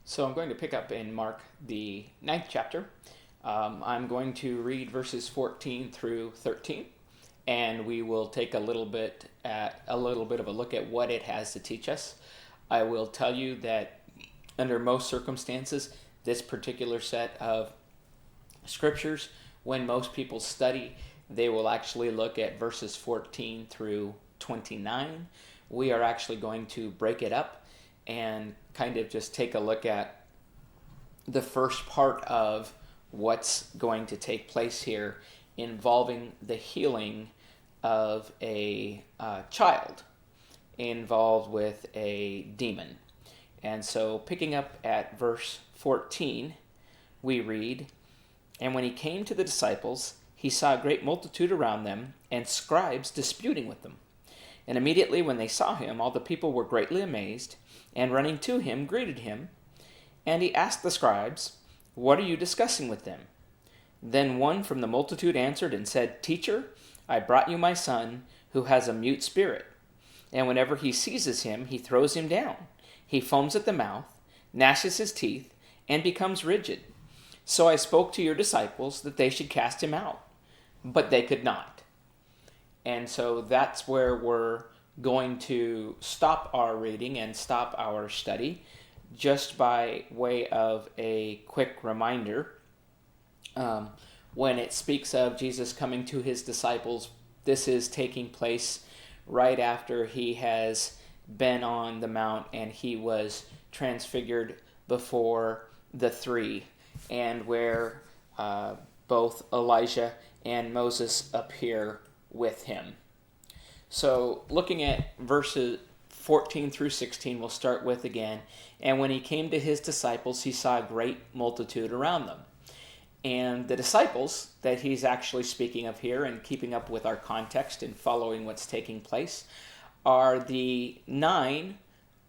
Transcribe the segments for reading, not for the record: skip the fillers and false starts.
So I'm going to pick up in Mark, the 9th chapter. I'm going to read verses 14 through 13, and we will take a little bit of a look at what it has to teach us. I will tell you that under most circumstances, this particular set of scriptures, when most people study, they will actually look at verses 14 through 29. We are actually going to break it up and kind of just take a look at the first part of what's going to take place here involving the healing of a child involved with a demon. And so picking up at verse 14, we read, "And when he came to the disciples, he saw a great multitude around them, and scribes disputing with them. And immediately when they saw him, all the people were greatly amazed, and running to him, greeted him. And he asked the scribes, 'What are you discussing with them?' Then one from the multitude answered and said, 'Teacher, I brought you my son, who has a mute spirit. And whenever he seizes him, he throws him down. He foams at the mouth, gnashes his teeth, and becomes rigid. So I spoke to your disciples that they should cast him out, but they could not.'" And so that's where we're going to stop our reading and stop our study, just by way of a quick reminder. When it speaks of Jesus coming to his disciples, this is taking place right after he has been on the mount and he was transfigured before the three, and where both Elijah and Moses appear with him. So looking at verses 14 through 16, we'll start with again. "And when he came to his disciples, he saw a great multitude around them." And the disciples that he's actually speaking of here, and keeping up with our context and following what's taking place, are the 9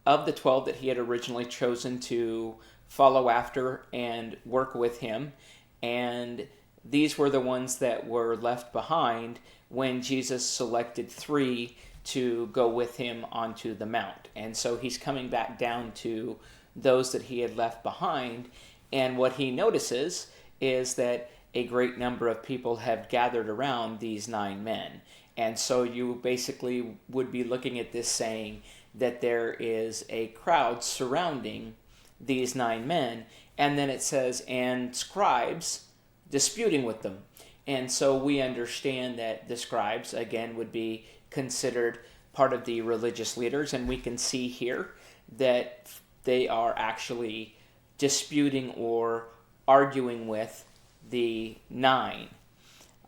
of the 12 that he had originally chosen to follow after and work with him. And these were the ones that were left behind when Jesus selected 3 to go with him onto the mount. And so he's coming back down to those that he had left behind. And what he notices is that a great number of people have gathered around these 9 men. And so you basically would be looking at this saying that there is a crowd surrounding these 9 men. And then it says, "and scribes disputing with them." And so we understand that the scribes, again, would be considered part of the religious leaders. And we can see here that they are actually disputing or arguing with the 9.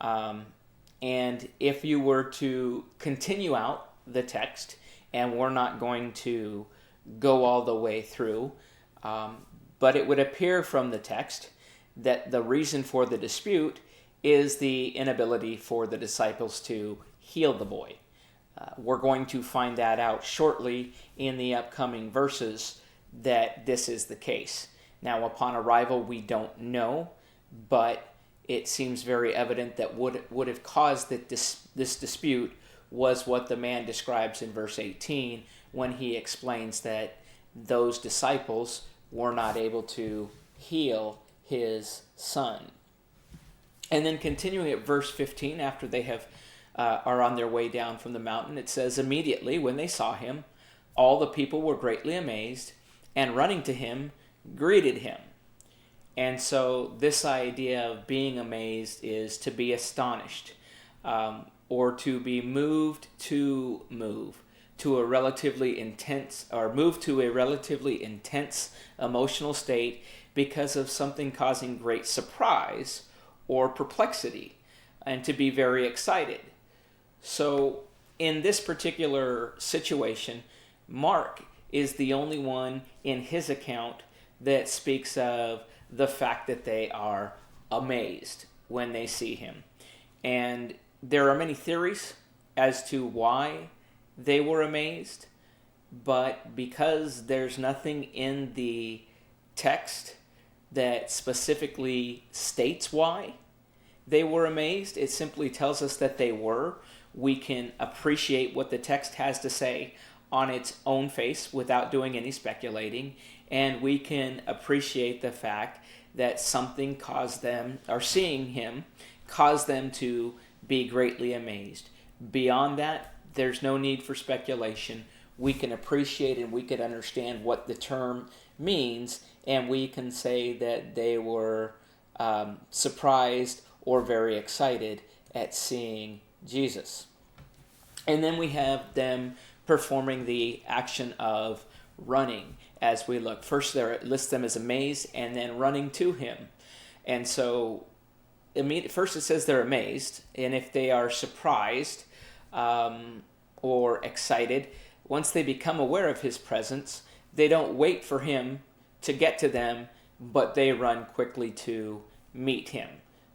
And if you were to continue out the text, and we're not going to go all the way through, but it would appear from the text that the reason for the dispute is the inability for the disciples to heal the boy. We're going to find that out shortly in the upcoming verses that this is the case. Now, upon arrival, we don't know, but it seems very evident that would have caused that this dispute was what the man describes in verse 18 when he explains that those disciples were not able to heal his son. And then continuing at verse 15, after they are on their way down from the mountain, it says, "Immediately when they saw him, all the people were greatly amazed, and running to him, greeted him." And so this idea of being amazed is to be astonished, or to be moved to a relatively intense emotional state because of something causing great surprise or perplexity, and to be very excited. So in this particular situation, Mark is the only one in his account that speaks of the fact that they are amazed when they see him. And there are many theories as to why they were amazed, but because there's nothing in the text that specifically states why they were amazed, it simply tells us that they were. We can appreciate what the text has to say on its own face without doing any speculating, and we can appreciate the fact that something caused them, or seeing him, caused them to be greatly amazed. Beyond that, there's no need for speculation. We can appreciate and we can understand what the term means, and we can say that they were surprised or very excited at seeing Jesus. And then we have them performing the action of running as we look. First, it lists them as amazed and then running to him. And so, first it says they're amazed, and if they are surprised or excited, once they become aware of his presence, they don't wait for him to get to them, but they run quickly to meet him.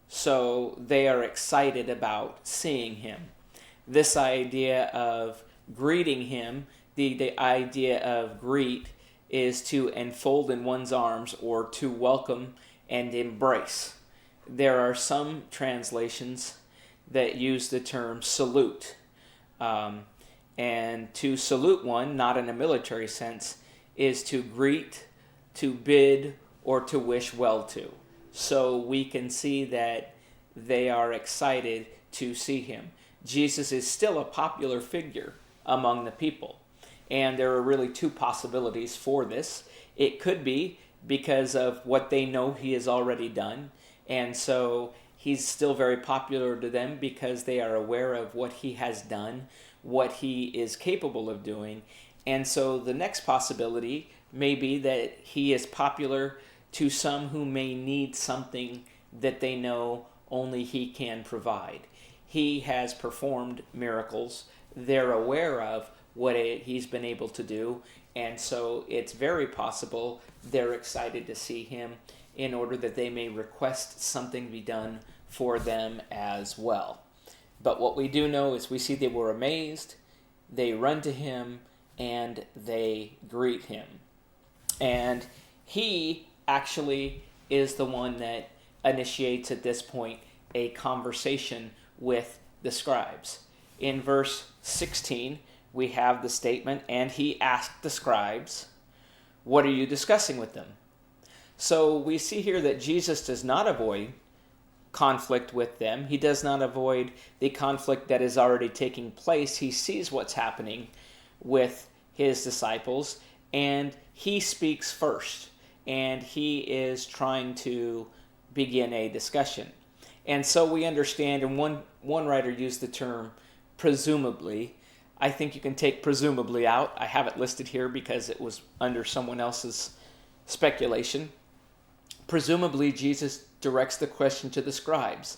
So they are excited about seeing him. This idea of greeting him, the idea of greet is to enfold in one's arms or to welcome and embrace. There are some translations that use the term salute. And to salute one, not in a military sense, is to greet, to bid, or to wish well to. So we can see that they are excited to see him. Jesus is still a popular figure among the people. And there are really two possibilities for this. It could be because of what they know he has already done. And so he's still very popular to them because they are aware of what he has done, what he is capable of doing. And so the next possibility may be that he is popular to some who may need something that they know only he can provide. He has performed miracles. They're aware of what he's been able to do, and so it's very possible they're excited to see him in order that they may request something be done for them as well. But what we do know is we see they were amazed, they run to him, and they greet him. And he actually is the one that initiates at this point a conversation with the scribes. In verse 16, we have the statement, and he asked the scribes, "What are you discussing with them?" So we see here that Jesus does not avoid conflict with them. He does not avoid the conflict that is already taking place. He sees what's happening with his disciples, and he speaks first, and he is trying to begin a discussion. And so we understand, and one writer used the term presumably. I think you can take presumably out. I have it listed here because it was under someone else's speculation. Presumably, Jesus directs the question to the scribes.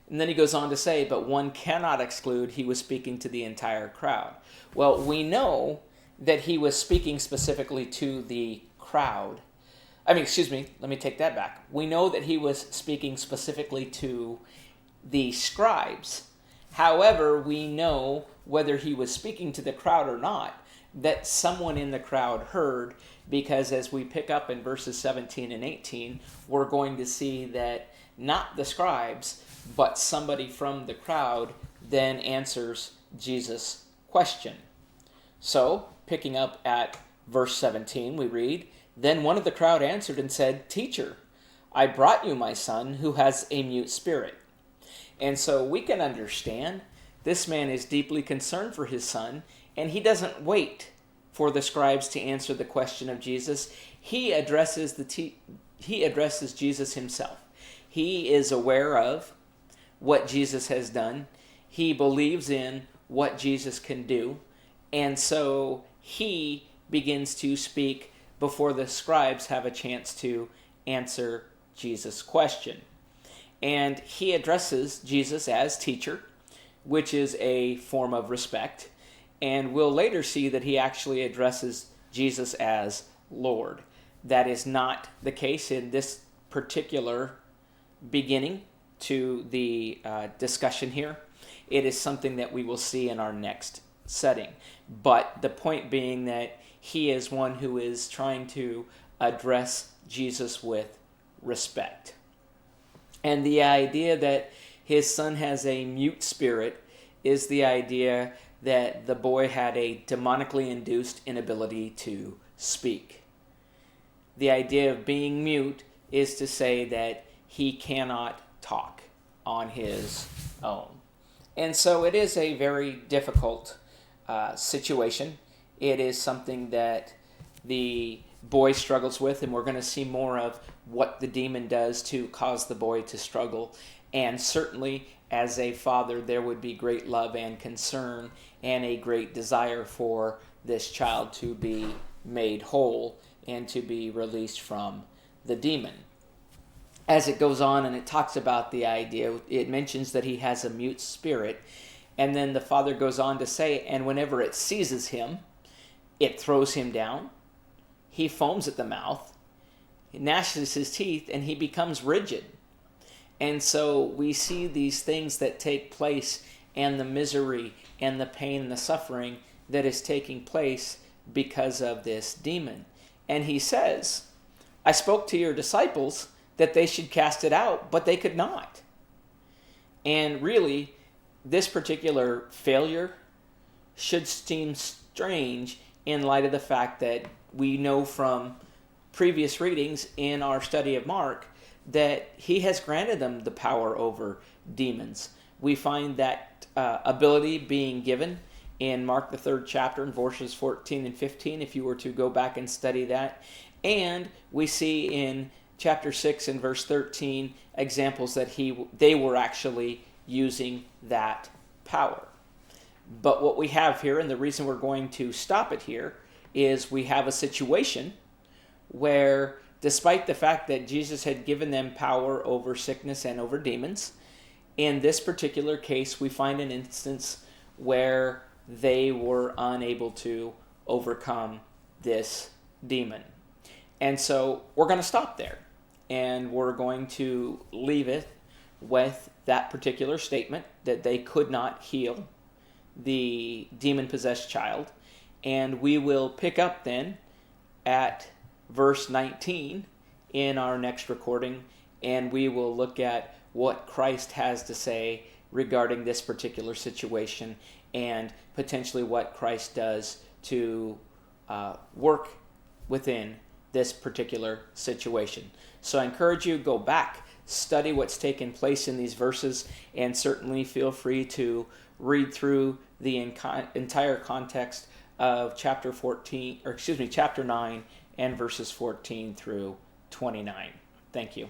And then he goes on to say, but one cannot exclude he was speaking to the entire crowd. Well, we know that he was speaking specifically to the crowd. Let me take that back. We know that he was speaking specifically to the scribes. However, we know whether he was speaking to the crowd or not, that someone in the crowd heard, because as we pick up in verses 17 and 18, we're going to see that not the scribes, but somebody from the crowd then answers Jesus' question. So, picking up at verse 17, we read, "Then one of the crowd answered and said, 'Teacher, I brought you my son who has a mute spirit.'" And so we can understand this man is deeply concerned for his son, and he doesn't wait for the scribes to answer the question of Jesus. He addresses Jesus himself. He is aware of what Jesus has done. He believes in what Jesus can do, and so he begins to speak before the scribes have a chance to answer Jesus' question. And he addresses Jesus as teacher, which is a form of respect. And we'll later see that he actually addresses Jesus as Lord. That is not the case in this particular beginning to the discussion here. It is something that we will see in our next setting. But the point being that he is one who is trying to address Jesus with respect. And the idea that his son has a mute spirit is the idea that the boy had a demonically induced inability to speak. the idea of being mute is to say that he cannot talk on his own. And so it is a very difficult situation. It is something that the boy struggles with, and we're going to see more of what the demon does to cause the boy to struggle. And certainly, as a father, there would be great love and concern and a great desire for this child to be made whole and to be released from the demon. As it goes on and it talks about the idea, it mentions that he has a mute spirit, and then the father goes on to say, and whenever it seizes him, it throws him down, he foams at the mouth, he gnashes his teeth, and he becomes rigid. And so we see these things that take place, and the misery and the pain and the suffering that is taking place because of this demon. And he says, I spoke to your disciples that they should cast it out, but they could not. And really, this particular failure should seem strange in light of the fact that we know from previous readings in our study of Mark that he has granted them the power over demons. We find that ability being given in Mark the 3rd chapter in verses 14 and 15, if you were to go back and study that. And we see in chapter 6 and verse 13 examples that they were actually using that power. But what we have here, and the reason we're going to stop it here, is we have a situation where, despite the fact that Jesus had given them power over sickness and over demons, in this particular case, we find an instance where they were unable to overcome this demon. And so we're going to stop there, and we're going to leave it with that particular statement that they could not heal the demon-possessed child. And we will pick up then at verse 19 in our next recording, and we will look at what Christ has to say regarding this particular situation and potentially what Christ does to work within this particular situation. So I encourage you, go back, study what's taken place in these verses, and certainly feel free to read through the entire context of chapter 9 and verses 14 through 29. Thank you.